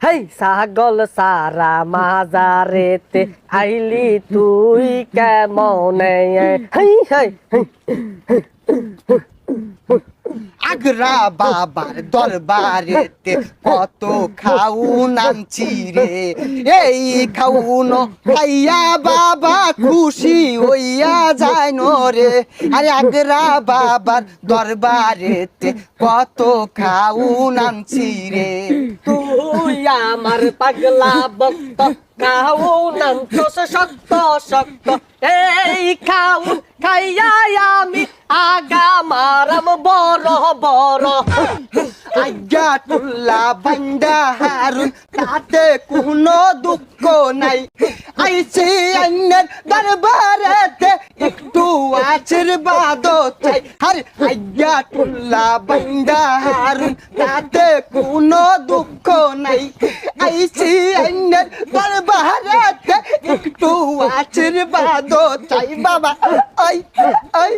হেই ছাগল সারা মাজারেতে আইলি তুই কেমনে হেই হেই আগ্রা বাবার দরবারেতে কত খাউন আনছি রে, এই খাউন খাইয়া বাবা খুশি হইয়া যায় রে। আরে আগ্রা বাবার দরবারেতে কত খাউন আনছি রে। তুই আমার পাগলা ভক্ত খাউন আনছস শক্ত শক্ত এই খাউন খাইয়া আমি আগা মারাম বড় বড়। আজ্ঞা তুল্লা বান্দা হারুন তাতে কোনো দুঃখ নাই, আইছি আইনের দরবারেতে একটু আশীর্বাদ চাই। আরে আজ্ঞা তুল্লা বান্দা হারুন তাতে কোনো দুঃখ নাই, আইছি আইনের দরবারেতে একটু আশীর্বাদ চাই বাবা। I I